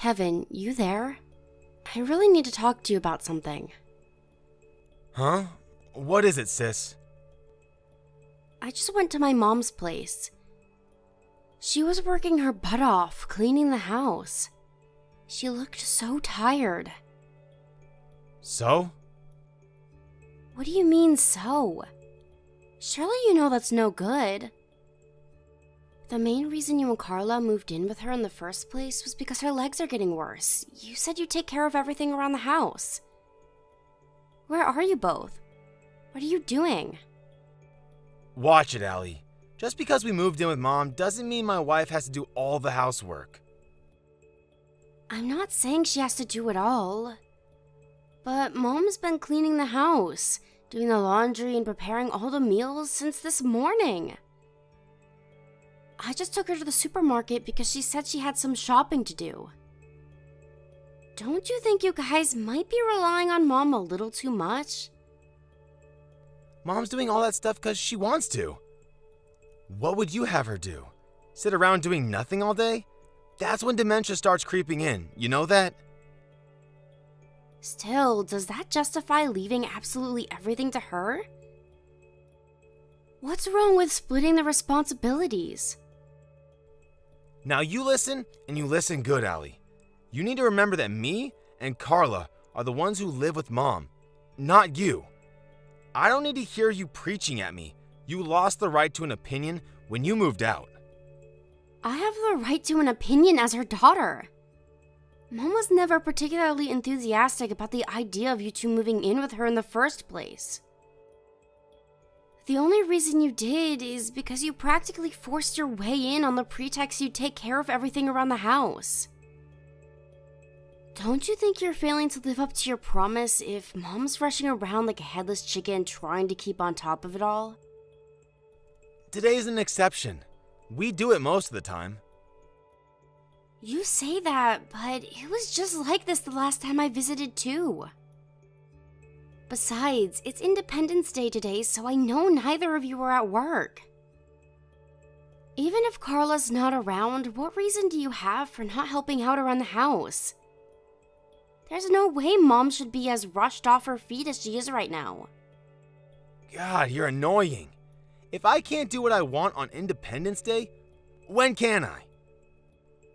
Kevin, you there? I really need to talk to you about something. Huh? What is it, sis? I just went to my mom's place. She was working her butt off cleaning the house. She looked so tired. So? What do you mean, so? Surely you know that's no good. The main reason you and Carla moved in with her in the first place was because her legs are getting worse. You said you'd take care of everything around the house. Where are you both? What are you doing? Watch it, Allie. Just because we moved in with Mom doesn't mean my wife has to do all the housework. I'm not saying she has to do it all. But Mom's been cleaning the house, doing the laundry and preparing all the meals since this morning. I just took her to the supermarket because she said she had some shopping to do. Don't you think you guys might be relying on Mom a little too much? Mom's doing all that stuff because she wants to. What would you have her do? Sit around doing nothing all day? That's when dementia starts creeping in, you know that? Still, does that justify leaving absolutely everything to her? What's wrong with splitting the responsibilities? Now you listen, and you listen good, Allie. You need to remember that me and Carla are the ones who live with Mom, not you. I don't need to hear you preaching at me. You lost the right to an opinion when you moved out. I have the right to an opinion as her daughter. Mom was never particularly enthusiastic about the idea of you two moving in with her in the first place. The only reason you did is because you practically forced your way in on the pretext you'd take care of everything around the house. Don't you think you're failing to live up to your promise if Mom's rushing around like a headless chicken trying to keep on top of it all? Today's an exception. We do it most of the time. You say that, but it was just like this the last time I visited too. Besides, it's Independence Day today, so I know neither of you were at work. Even if Carla's not around, what reason do you have for not helping out around the house? There's no way Mom should be as rushed off her feet as she is right now. God, you're annoying. If I can't do what I want on Independence Day, when can I?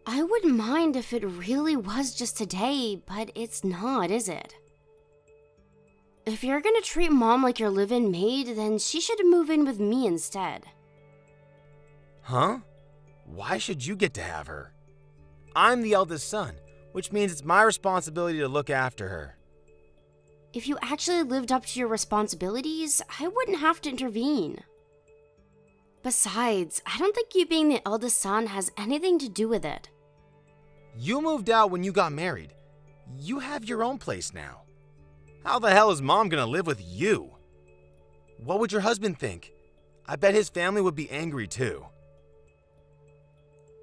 I wouldn't mind if it really was just today, but it's not, is it? If you're gonna treat Mom like your live-in maid, then she should move in with me instead. Huh? Why should you get to have her? I'm the eldest son, which means it's my responsibility to look after her. If you actually lived up to your responsibilities, I wouldn't have to intervene. Besides, I don't think you being the eldest son has anything to do with it. You moved out when you got married. You have your own place now. How the hell is Mom gonna live with you? What would your husband think? I bet his family would be angry too.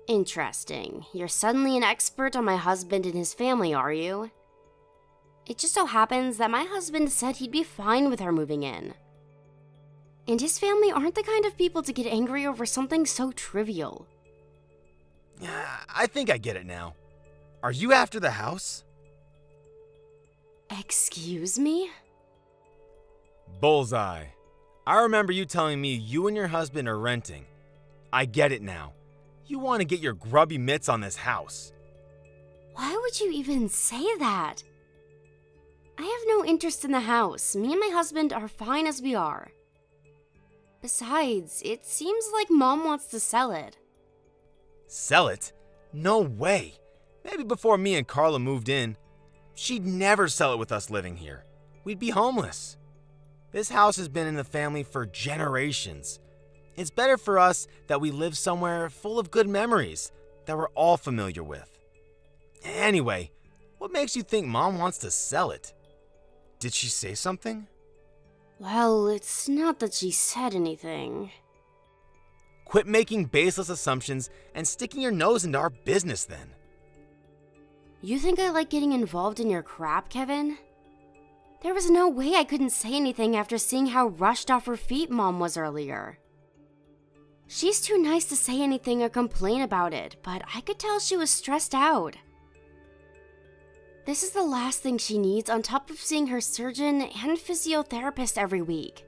Interesting. You're suddenly an expert on my husband and his family, are you? It just so happens that my husband said he'd be fine with her moving in. And his family aren't the kind of people to get angry over something so trivial. Yeah, I think I get it now. Are you after the house? Excuse me? Bullseye. I remember you telling me you and your husband are renting. I get it now. You want to get your grubby mitts on this house. Why would you even say that? I have no interest in the house. Me and my husband are fine as we are. Besides, it seems like Mom wants to sell it. Sell it? No way. Maybe before me and Carla moved in. She'd never sell it with us living here. We'd be homeless. This house has been in the family for generations. It's better for us that we live somewhere full of good memories that we're all familiar with. Anyway, what makes you think Mom wants to sell it? Did she say something? Well, it's not that she said anything. Quit making baseless assumptions and sticking your nose into our business then. You think I like getting involved in your crap, Kevin? There was no way I couldn't say anything after seeing how rushed off her feet Mom was earlier. She's too nice to say anything or complain about it, but I could tell she was stressed out. This is the last thing she needs on top of seeing her surgeon and physiotherapist every week.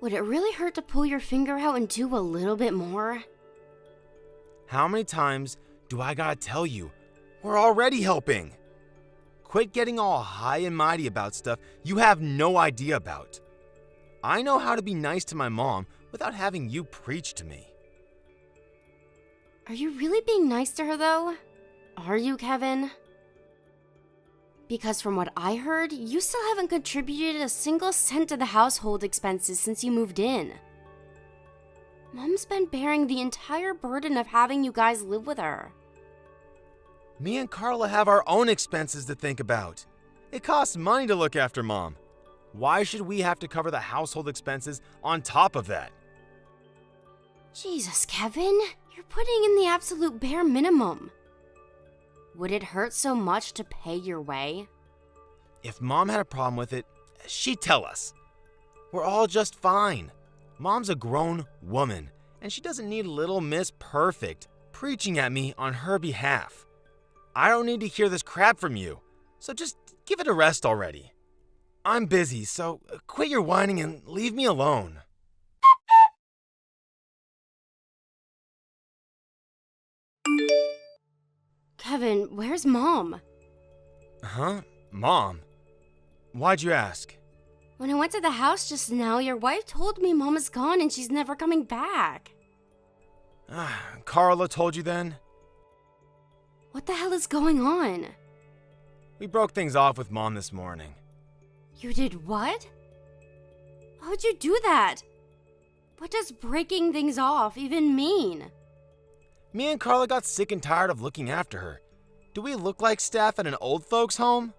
Would it really hurt to pull your finger out and do a little bit more? How many times do I gotta tell you? We're already helping. Quit getting all high and mighty about stuff you have no idea about. I know how to be nice to my mom without having you preach to me. Are you really being nice to her, though? Are you, Kevin? Because from what I heard, you still haven't contributed a single cent to the household expenses since you moved in. Mom's been bearing the entire burden of having you guys live with her. Me and Carla have our own expenses to think about. It costs money to look after Mom. Why should we have to cover the household expenses on top of that? Jesus, Kevin, you're putting in the absolute bare minimum. Would it hurt so much to pay your way? If Mom had a problem with it, she'd tell us. We're all just fine. Mom's a grown woman, and she doesn't need little Miss Perfect preaching at me on her behalf. I don't need to hear this crap from you, so just give it a rest already. I'm busy, so quit your whining and leave me alone. Kevin, where's Mom? Huh? Mom? Why'd you ask? When I went to the house just now, your wife told me Mom is gone and she's never coming back. Carla told you then? What the hell is going on? We broke things off with Mom this morning. You did what? How would you do that? What does breaking things off even mean? Me and Carla got sick and tired of looking after her. Do we look like staff at an old folks' home?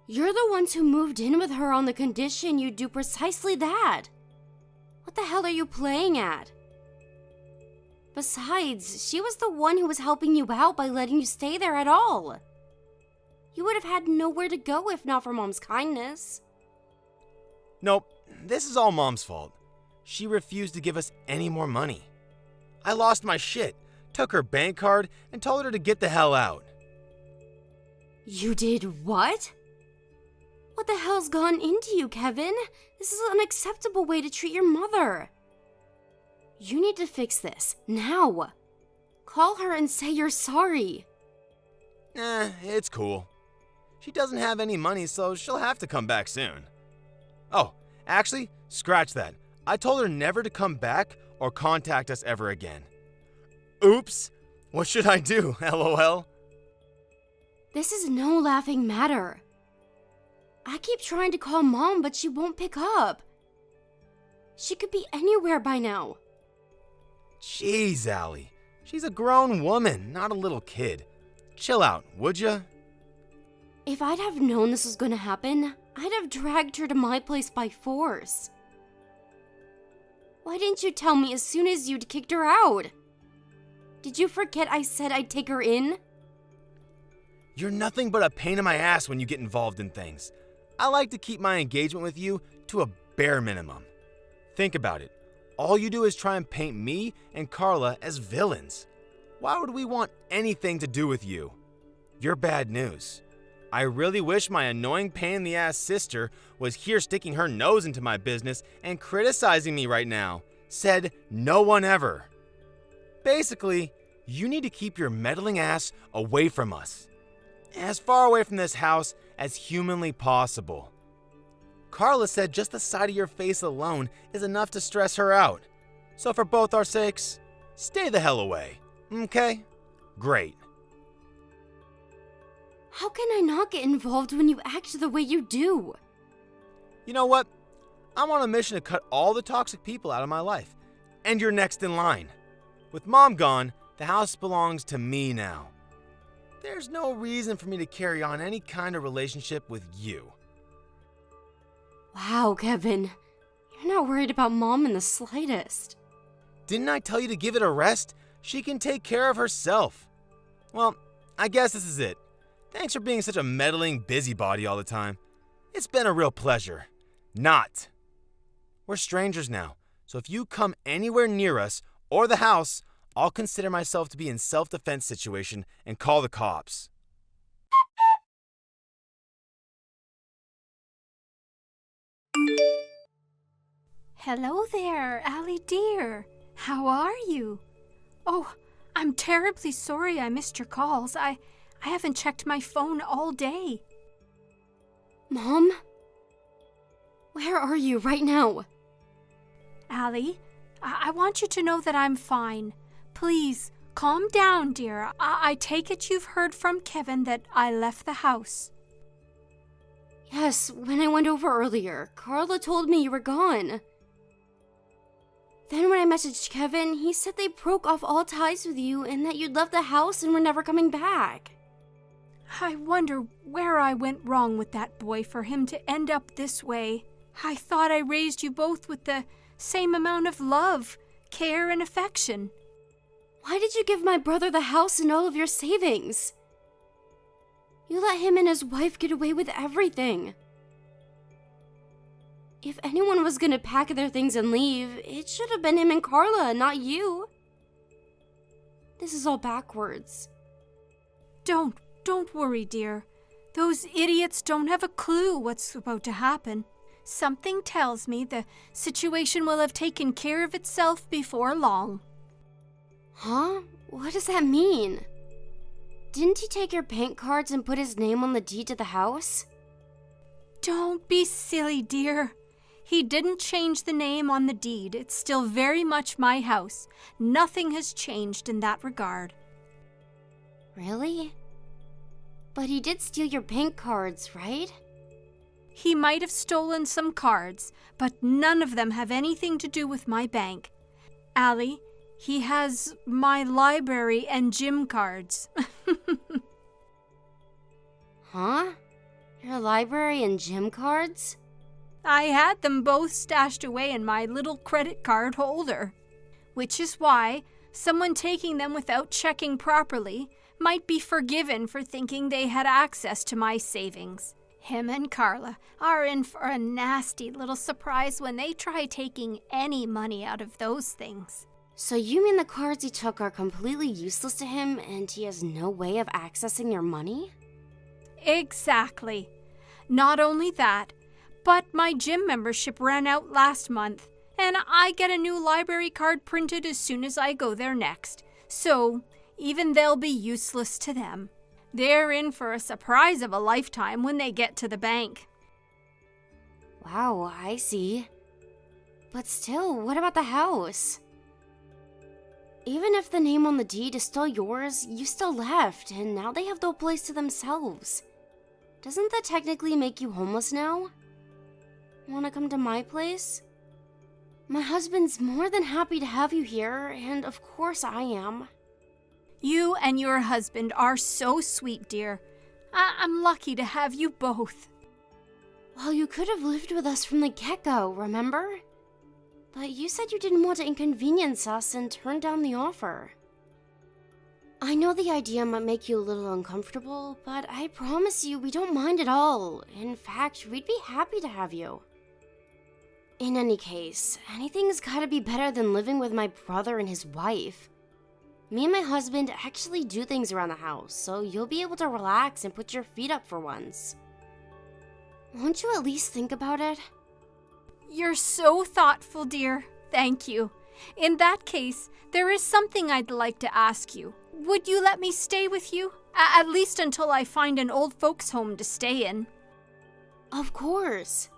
You're the ones who moved in with her on the condition you do precisely that. What the hell are you playing at? Besides, she was the one who was helping you out by letting you stay there at all. You would have had nowhere to go if not for Mom's kindness. Nope, this is all Mom's fault. She refused to give us any more money. I lost my shit, took her bank card, and told her to get the hell out. You did what? What the hell's gone into you, Kevin? This is an unacceptable way to treat your mother. You need to fix this, now. Call her and say you're sorry. It's cool. She doesn't have any money, so she'll have to come back soon. Oh, actually, scratch that. I told her never to come back or contact us ever again. Oops, what should I do, LOL? This is no laughing matter. I keep trying to call Mom, but she won't pick up. She could be anywhere by now. Jeez, Allie. She's a grown woman, not a little kid. Chill out, would ya? If I'd have known this was going to happen, I'd have dragged her to my place by force. Why didn't you tell me as soon as you'd kicked her out? Did you forget I said I'd take her in? You're nothing but a pain in my ass when you get involved in things. I like to keep my engagement with you to a bare minimum. Think about it. All you do is try and paint me and Carla as villains. Why would we want anything to do with you? You're bad news. I really wish my annoying pain-in-the-ass sister was here sticking her nose into my business and criticizing me right now. Said no one ever. Basically, you need to keep your meddling ass away from us. As far away from this house as humanly possible. Carla said just the side of your face alone is enough to stress her out. So for both our sakes, stay the hell away, okay? Great. How can I not get involved when you act the way you do? You know what? I'm on a mission to cut all the toxic people out of my life. And you're next in line. With Mom gone, the house belongs to me now. There's no reason for me to carry on any kind of relationship with you. Wow, Kevin. You're not worried about Mom in the slightest. Didn't I tell you to give it a rest? She can take care of herself. Well, I guess this is it. Thanks for being such a meddling busybody all the time. It's been a real pleasure. Not. We're strangers now, so if you come anywhere near us or the house, I'll consider myself to be in self-defense situation and call the cops. Hello there, Allie dear. How are you? Oh, I'm terribly sorry I missed your calls. I haven't checked my phone all day. Mom? Where are you right now? Allie, I want you to know that I'm fine. Please, calm down, dear. I take it you've heard from Kevin that I left the house. Yes, when I went over earlier, Carla told me you were gone. Then when I messaged Kevin, he said they broke off all ties with you and that you'd left the house and were never coming back. I wonder where I went wrong with that boy for him to end up this way. I thought I raised you both with the same amount of love, care, and affection. Why did you give my brother the house and all of your savings? You let him and his wife get away with everything. If anyone was gonna pack their things and leave, it should have been him and Carla, not you. This is all backwards. Don't worry, dear. Those idiots don't have a clue what's about to happen. Something tells me the situation will have taken care of itself before long. Huh? What does that mean? Didn't he take your bank cards and put his name on the deed to the house? Don't be silly, dear. He didn't change the name on the deed. It's still very much my house. Nothing has changed in that regard. Really? But he did steal your bank cards, right? He might have stolen some cards, but none of them have anything to do with my bank. Allie, he has my library and gym cards. Huh? Your library and gym cards? I had them both stashed away in my little credit card holder, which is why someone taking them without checking properly might be forgiven for thinking they had access to my savings. Him and Carla are in for a nasty little surprise when they try taking any money out of those things. So you mean the cards he took are completely useless to him and he has no way of accessing your money? Exactly. Not only that, but my gym membership ran out last month, and I get a new library card printed as soon as I go there next. So, even they'll be useless to them. They're in for a surprise of a lifetime when they get to the bank. Wow, I see. But still, what about the house? Even if the name on the deed is still yours, you still left, and now they have the place to themselves. Doesn't that technically make you homeless now? Want to come to my place? My husband's more than happy to have you here, and of course I am. You and your husband are so sweet, dear. I'm lucky to have you both. Well, you could have lived with us from the get-go, remember? But you said you didn't want to inconvenience us and turned down the offer. I know the idea might make you a little uncomfortable, but I promise you we don't mind at all. In fact, we'd be happy to have you. In any case, anything's gotta be better than living with my brother and his wife. Me and my husband actually do things around the house, so you'll be able to relax and put your feet up for once. Won't you at least think about it? You're so thoughtful, dear. Thank you. In that case, there is something I'd like to ask you. Would you let me stay with you? At least until I find an old folks' home to stay in. Of course.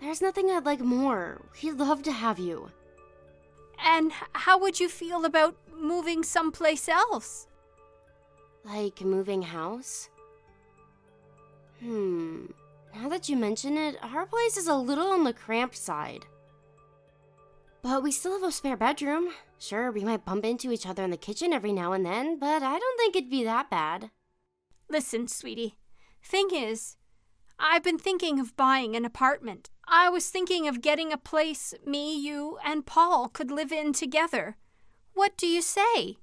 There's nothing I'd like more. We'd love to have you. And how would you feel about moving someplace else? Like moving house? Now that you mention it, our place is a little on the cramped side. But we still have a spare bedroom. Sure, we might bump into each other in the kitchen every now and then, but I don't think it'd be that bad. Listen, sweetie. Thing is, I've been thinking of buying an apartment. I was thinking of getting a place me, you, and Paul could live in together. What do you say?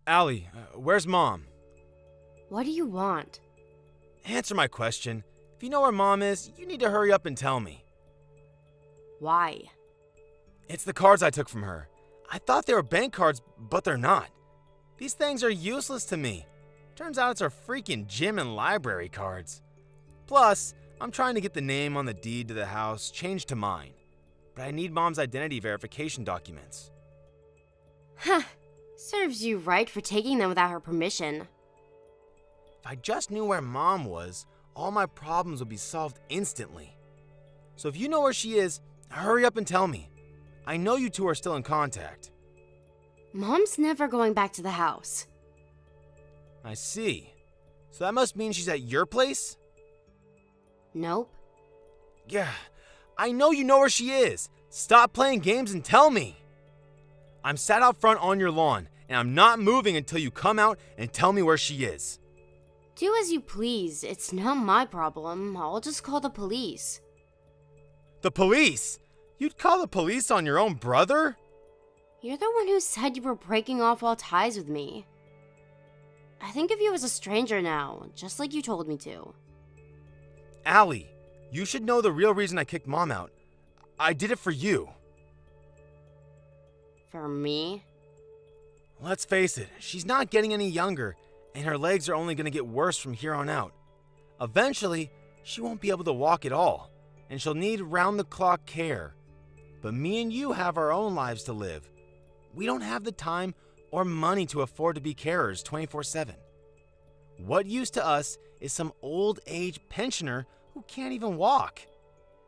Allie, where's Mom? What do you want? Answer my question. If you know where Mom is, you need to hurry up and tell me. Why? It's the cards I took from her. I thought they were bank cards, but they're not. These things are useless to me. Turns out it's our freaking gym and library cards. Plus, I'm trying to get the name on the deed to the house changed to mine. But I need Mom's identity verification documents. Huh. Serves you right for taking them without her permission. If I just knew where Mom was, all my problems would be solved instantly. So if you know where she is, hurry up and tell me. I know you two are still in contact. Mom's never going back to the house. I see. So that must mean she's at your place? Nope. Yeah, I know you know where she is. Stop playing games and tell me. I'm sat out front on your lawn, and I'm not moving until you come out and tell me where she is. Do as you please. It's not my problem. I'll just call the police. The police? You'd call the police on your own brother? You're the one who said you were breaking off all ties with me. I think of you as a stranger now, just like you told me to. Allie, you should know the real reason I kicked Mom out. I did it for you. For me? Let's face it, she's not getting any younger, and her legs are only going to get worse from here on out. Eventually, she won't be able to walk at all, and she'll need round-the-clock care. But me and you have our own lives to live. We don't have the time or money to afford to be carers 24/7. What use to us is some old-age pensioner who can't even walk?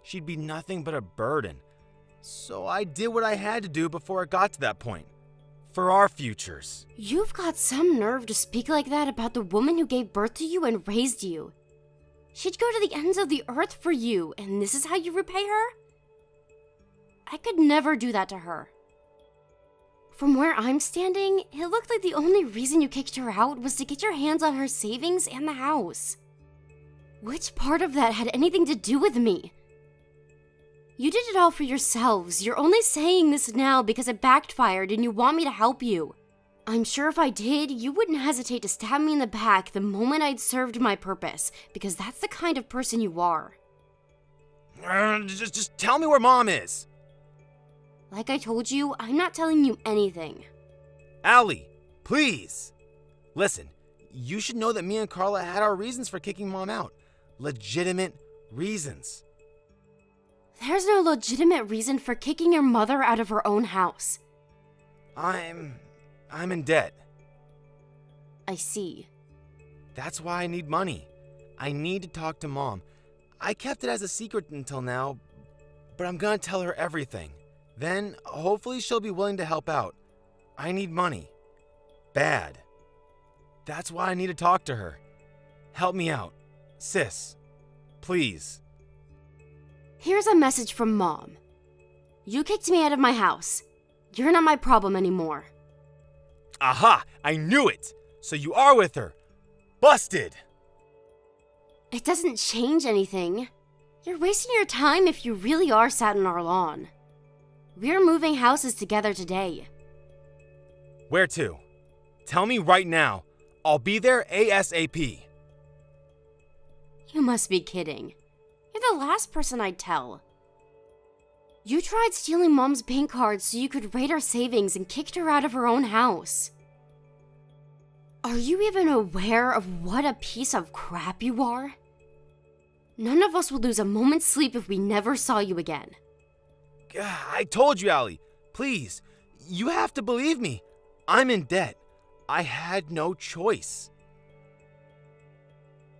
She'd be nothing but a burden. So I did what I had to do before it got to that point. For our futures. You've got some nerve to speak like that about the woman who gave birth to you and raised you. She'd go to the ends of the earth for you, and this is how you repay her? I could never do that to her. From where I'm standing, it looked like the only reason you kicked her out was to get your hands on her savings and the house. Which part of that had anything to do with me? You did it all for yourselves. You're only saying this now because it backfired and you want me to help you. I'm sure if I did, you wouldn't hesitate to stab me in the back the moment I'd served my purpose, because that's the kind of person you are. Just tell me where Mom is. Like I told you, I'm not telling you anything. Allie, please. Listen, you should know that me and Carla had our reasons for kicking Mom out. Legitimate reasons. There's no legitimate reason for kicking your mother out of her own house. I'm in debt. I see. That's why I need money. I need to talk to Mom. I kept it as a secret until now, but I'm gonna tell her everything. Then, hopefully she'll be willing to help out. I need money. Bad. That's why I need to talk to her. Help me out. Sis. Please. Here's a message from Mom. You kicked me out of my house. You're not my problem anymore. Aha! I knew it! So you are with her. Busted! It doesn't change anything. You're wasting your time if you really are sat on our lawn. We're moving houses together today. Where to? Tell me right now. I'll be there ASAP. You must be kidding. You're the last person I'd tell. You tried stealing Mom's bank cards so you could raid her savings and kicked her out of her own house. Are you even aware of what a piece of crap you are? None of us would lose a moment's sleep if we never saw you again. I told you, Allie. Please, you have to believe me. I'm in debt. I had no choice.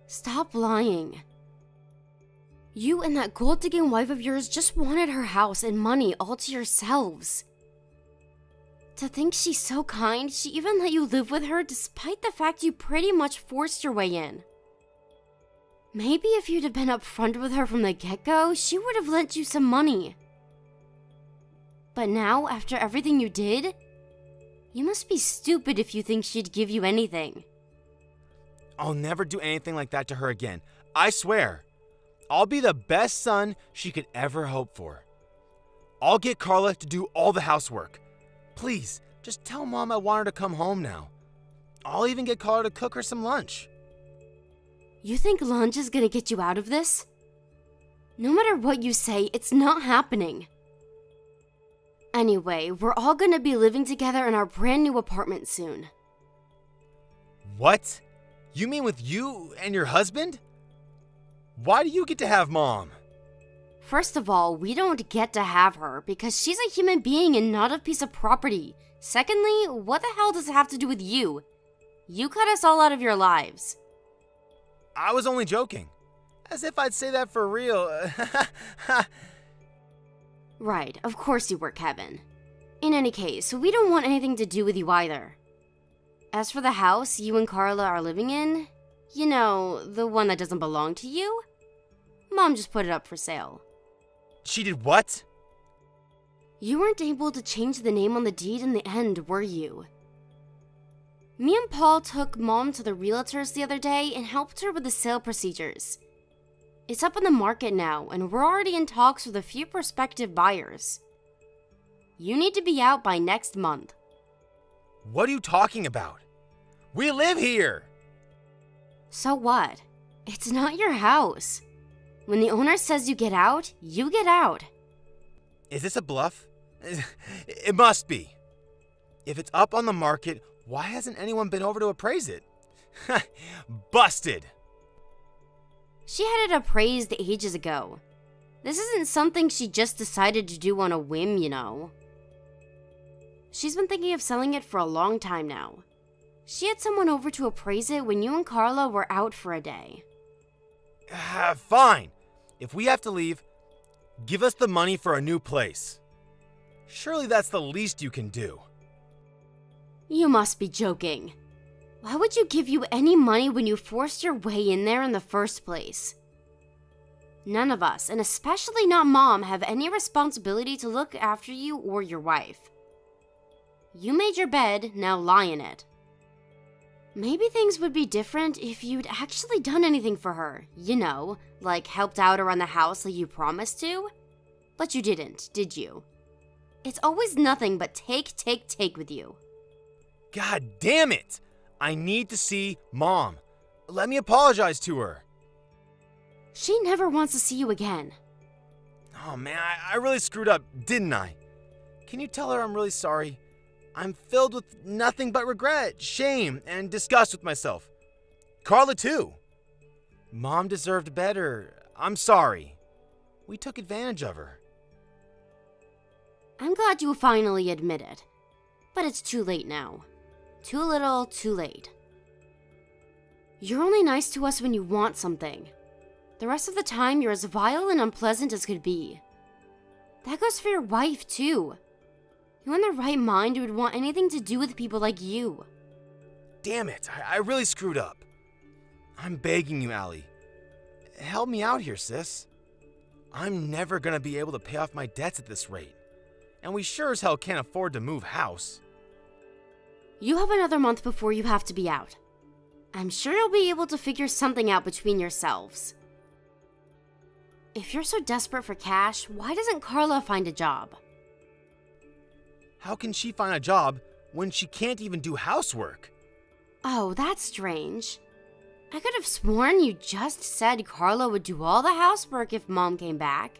Stop lying. You and that gold-digging wife of yours just wanted her house and money all to yourselves. To think she's so kind, she even let you live with her despite the fact you pretty much forced your way in. Maybe if you'd have been upfront with her from the get-go, she would have lent you some money. But now, after everything you did, you must be stupid if you think she'd give you anything. I'll never do anything like that to her again. I swear. I'll be the best son she could ever hope for. I'll get Carla to do all the housework. Please, just tell Mom I want her to come home now. I'll even get Carla to cook her some lunch. You think lunch is gonna get you out of this? No matter what you say, it's not happening. Anyway, we're all gonna be living together in our brand new apartment soon. What? You mean with you and your husband? Why do you get to have Mom? First of all, we don't get to have her because she's a human being and not a piece of property. Secondly, what the hell does it have to do with you? You cut us all out of your lives. I was only joking. As if I'd say that for real. Right, of course you were, Kevin. In any case, we don't want anything to do with you either. As for the house you and Carla are living in, you know, the one that doesn't belong to you, Mom just put it up for sale. She did what? You weren't able to change the name on the deed in the end, were you? Me and Paul took Mom to the realtors the other day and helped her with the sale procedures. It's up on the market now, and we're already in talks with a few prospective buyers. You need to be out by next month. What are you talking about? We live here! So what? It's not your house. When the owner says you get out, you get out. Is this a bluff? It must be. If it's up on the market, why hasn't anyone been over to appraise it? Busted! She had it appraised ages ago. This isn't something she just decided to do on a whim, you know. She's been thinking of selling it for a long time now. She had someone over to appraise it when you and Carla were out for a day. Fine. If we have to leave, give us the money for a new place. Surely that's the least you can do. You must be joking. Why would you give you any money when you forced your way in there in the first place? None of us, and especially not Mom, have any responsibility to look after you or your wife. You made your bed, now lie in it. Maybe things would be different if you'd actually done anything for her, you know, like helped out around the house like you promised to. But you didn't, did you? It's always nothing but take with you. God damn it! I need to see Mom. Let me apologize to her. She never wants to see you again. Oh man, I really screwed up, didn't I? Can you tell her I'm really sorry? I'm filled with nothing but regret, shame, and disgust with myself. Carla too. Mom deserved better. I'm sorry. We took advantage of her. I'm glad you finally admit it. But it's too late now. Too little, too late. You're only nice to us when you want something. The rest of the time, you're as vile and unpleasant as could be. That goes for your wife, too. You in the right mind would want anything to do with people like you. Damn it, I really screwed up. I'm begging you, Allie. Help me out here, sis. I'm never gonna be able to pay off my debts at this rate. And we sure as hell can't afford to move house. You have another month before you have to be out. I'm sure you'll be able to figure something out between yourselves. If you're so desperate for cash, why doesn't Carla find a job? How can she find a job when she can't even do housework? Oh, that's strange. I could have sworn you just said Carla would do all the housework if Mom came back.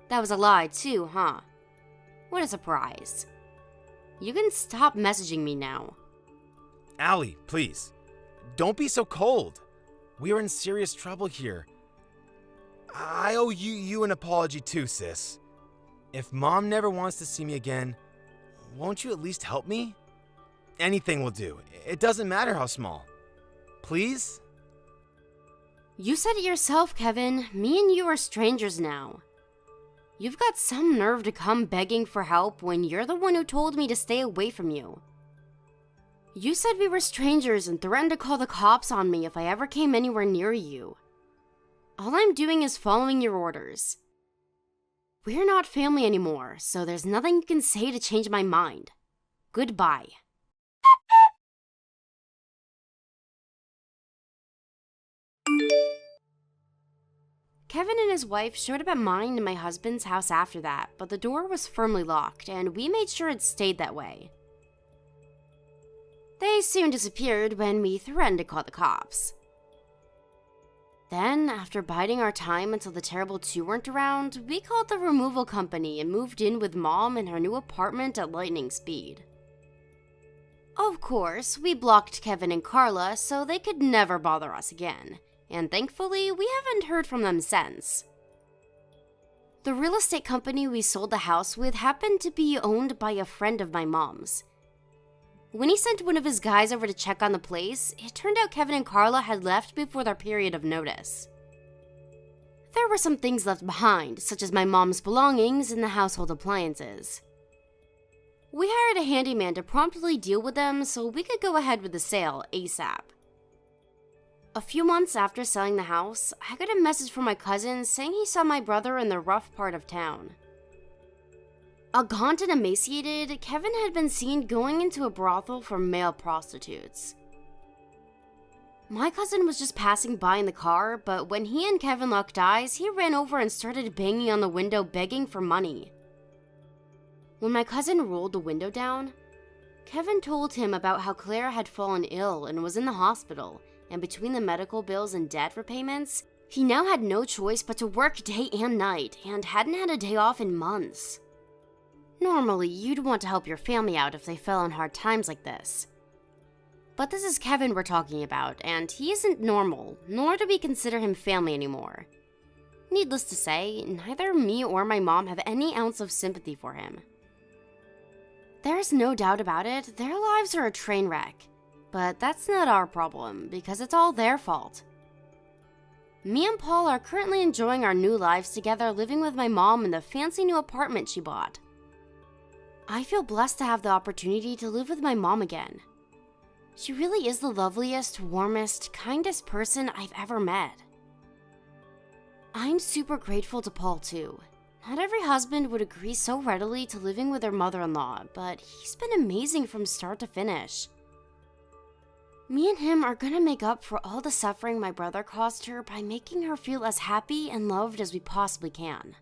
That was a lie too, huh? What a surprise. You can stop messaging me now. Allie, please. Don't be so cold. We are in serious trouble here. I owe you an apology too, sis. If Mom never wants to see me again, won't you at least help me? Anything will do. It doesn't matter how small. Please? You said it yourself, Kevin. Me and you are strangers now. You've got some nerve to come begging for help when you're the one who told me to stay away from you. You said we were strangers and threatened to call the cops on me if I ever came anywhere near you. All I'm doing is following your orders. We're not family anymore, so there's nothing you can say to change my mind. Goodbye. Kevin and his wife showed up at mine and my husband's house after that, but the door was firmly locked, and we made sure it stayed that way. They soon disappeared when we threatened to call the cops. Then, after biding our time until the terrible two weren't around, we called the removal company and moved in with Mom in her new apartment at lightning speed. Of course, we blocked Kevin and Carla so they could never bother us again, and thankfully, we haven't heard from them since. The real estate company we sold the house with happened to be owned by a friend of my mom's. When he sent one of his guys over to check on the place, it turned out Kevin and Carla had left before their period of notice. There were some things left behind, such as my mom's belongings and the household appliances. We hired a handyman to promptly deal with them so we could go ahead with the sale ASAP. A few months after selling the house, I got a message from my cousin saying he saw my brother in the rough part of town. Gaunt and emaciated, Kevin had been seen going into a brothel for male prostitutes. My cousin was just passing by in the car, but when he and Kevin locked eyes, he ran over and started banging on the window begging for money. When my cousin rolled the window down, Kevin told him about how Claire had fallen ill and was in the hospital, and between the medical bills and debt repayments, he now had no choice but to work day and night and hadn't had a day off in months. Normally, you'd want to help your family out if they fell on hard times like this. But this is Kevin we're talking about, and he isn't normal, nor do we consider him family anymore. Needless to say, neither me or my mom have any ounce of sympathy for him. There's no doubt about it, their lives are a train wreck. But that's not our problem, because it's all their fault. Me and Paul are currently enjoying our new lives together, living with my mom in the fancy new apartment she bought. I feel blessed to have the opportunity to live with my mom again. She really is the loveliest, warmest, kindest person I've ever met. I'm super grateful to Paul too. Not every husband would agree so readily to living with their mother-in-law, but he's been amazing from start to finish. Me and him are gonna make up for all the suffering my brother caused her by making her feel as happy and loved as we possibly can.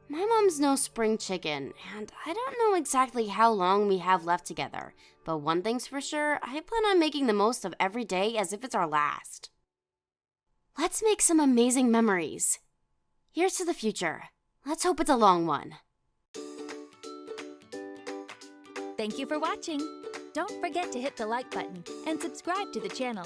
My mom's no spring chicken, and I don't know exactly how long we have left together, but one thing's for sure, I plan on making the most of every day as if it's our last. Let's make some amazing memories. Here's to the future. Let's hope it's a long one. Thank you for watching. Don't forget to hit the like button and subscribe to the channel.